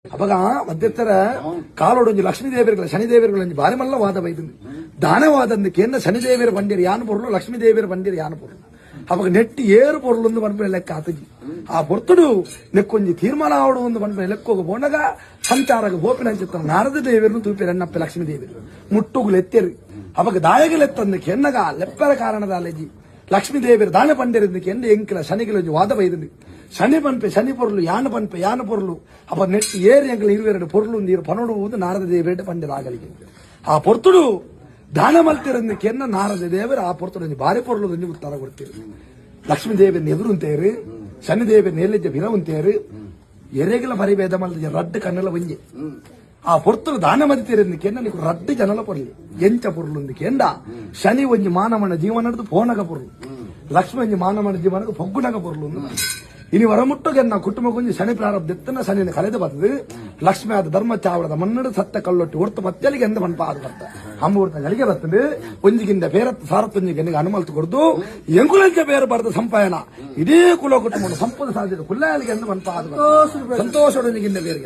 ಅವಾಗ ಮಧ್ಯತ್ತರ ಕಾಲೋಡೊಂಜಿ ಲಕ್ಷ್ಮೀದೇವಿಯರ್ಗಳ ಶನಿದೇವಿಯರ್ಗಳ ಬಾರಿ ಮಲ್ಲ ವಾದ ಬೈದಂದು ದಾನವಾದಂದಕ್ಕೆ ಶನಿದೇವಿಯರ ಬಂದಿರ ಯಾನು ಪೊರ್ಲು ಲಕ್ಷ್ಮೀದೇವಿಯರ ಬಂದಿರ ಯಾನು ಪೊರ್ಲು ಅವಾಗ ನೆಟ್ಟಿ ಏರು ಪೊರ್ಲು ಬಂದ್ಬಿಡ ಲೆಕ್ಕ ಆತಜಿ ಆ ಪೊರ್ತುಡು ನೆಕ್ಕೊಂಜಿ ತೀರ್ಮಾನ ಆವಡು ಒಂದು ಬಂದ್ಬಿಡ ಲೆಕ್ಕೋಗ ಬೋನಗ ಸಂಚಾರಗ ಗೋಪಿನ ಚಿತ್ರ ನಾರದ ದೇವಿಯರನ್ನು ತೂಪಿರ ಎನ್ನಪ್ಪ ಲಕ್ಷ್ಮೀದೇವಿಯರು ಮುಟ್ಟುಗಳು ಎತ್ತೇರಿ ಅವಾಗ ದಾಯಗಲೆತ್ತಂದಕ್ಕೆ ಎನ್ನಗ ಲೆಪ್ಪರ ಕಾರಣದ ಅಲೆಜಿ ಲಕ್ಷ್ಮೀದೇವಿಯರು ದಾನ ಪಂಡಿರದಕ್ಕೆ ಎಂದ ಎಂಕಿಲ ಶನಿಗಳೊಂಜಿ ವಾದ ಬೈದಂದು ಶನಿ ಪನ್ಪೆ ಶನಿ ಪೊರ್ಲು ಯಾನು ಪನ್ಪೆ ಯಾನು ಪೊರ್ಲು ಅಪ್ಪ ನೆಟ್ಟು ಏರಿ ಎಂಕಲ ಇರುವೆರಡು ಪೊರ್ಲು ನೀರು ಪನೋಡುವುದು ನಾರದ ದೇವರ ಪಂಡಿರಾಗಲಿಗೆ ಆ ಪೊರ್ತುಡು ದಾನ ಮಲ್ತಿರಂದಕ್ಕೆ ಎನ್ನ ನಾರದ ದೇವರು ಆ ಪೊರ್ತುಡು ಬಾರಿ ಪೊರ್ಲು ಉತ್ತರ ಕೊಡ್ತೀರಿ ಲಕ್ಷ್ಮೀದೇವಿಯನ್ನು ಎದುರುಂತೇರು ಶನಿದೇವಿಯನ್ನು ಎಲ್ಲಿದ್ದ ಬಿರವಂತೇರು ಎರೆಗೆಲ ಪರಿಭೇದ ಮಲ್ದ ರಡ್ಡು ಕಣ್ಣೆಲ್ಲ ಒಂಜಿ ಆ ಪೊರ್ತುಡು ದಾನ ಮಲ್ತಿರಂದಕ್ಕೆ ಎನ್ನ ನೀವು ರಡ್ಡು ಜನಲ ಪೊರ್ಲಿ ಎಂಚ ಪೊರ್ಲುಂದಕ್ಕೆ ಎಂದ ಶನಿ ಒಂಜಿ ಮಾನವನ ಜೀವನದ್ದು ಪೋನಗ ಪೊರ್ಲು ಲಕ್ಷ್ಮಿ ಒಂಜಿ ಮಾನವನ ಜೀವನಕ್ಕೆ ಪೊಗ್ಗುನಗ ಪೊರ್ಲು ಇನಿ ಹೊರಮುಟ್ಟಗೆ ನಾ ಕುಟುಂಬ ಕೊಂಚ ಶನಿ ಪ್ರಾರಬ್ಧ ಎತ್ತನ ಶನಿನ ಕಳೆದು ಬರ್ತದೆ ಲಕ್ಷ್ಮಿ ಆದ ಧರ್ಮ ಚಾವಡದ ಮನ್ನಡು ಸತ್ತ ಕಲ್ಲೊಟ್ಟಿ ಹೊರತು ಮತ್ತಲಿಗೆ ಎಂದ ಮನ್ಪ ಅದು ಬರ್ತ ಅಮ್ಮೂರ್ತ ಗಳಿಗೆ ಬರ್ತದೆ ಒಂಜಿಗಿಂದ ಬೇರೆ ಸಾರತ್ತೊಂಜಿಗೆ ಅನುಮಲ್ತು ಕೊಡ್ದು ಎಂಕುಲಂಚ ಬೇರೆ ಬರದ ಸಂಪಾಯನ ಇಡೀ ಕುಲ ಕುಟುಂಬ ಸಂಪದ ಸಾಧ್ಯತೆ ಕುಲ್ಲಾಲಿಗೆ ಎಂದ ಮನ್ಪ ಅದು ಸಂತೋಷದೊಂದಿಗಿಂದ ಬೇರೆ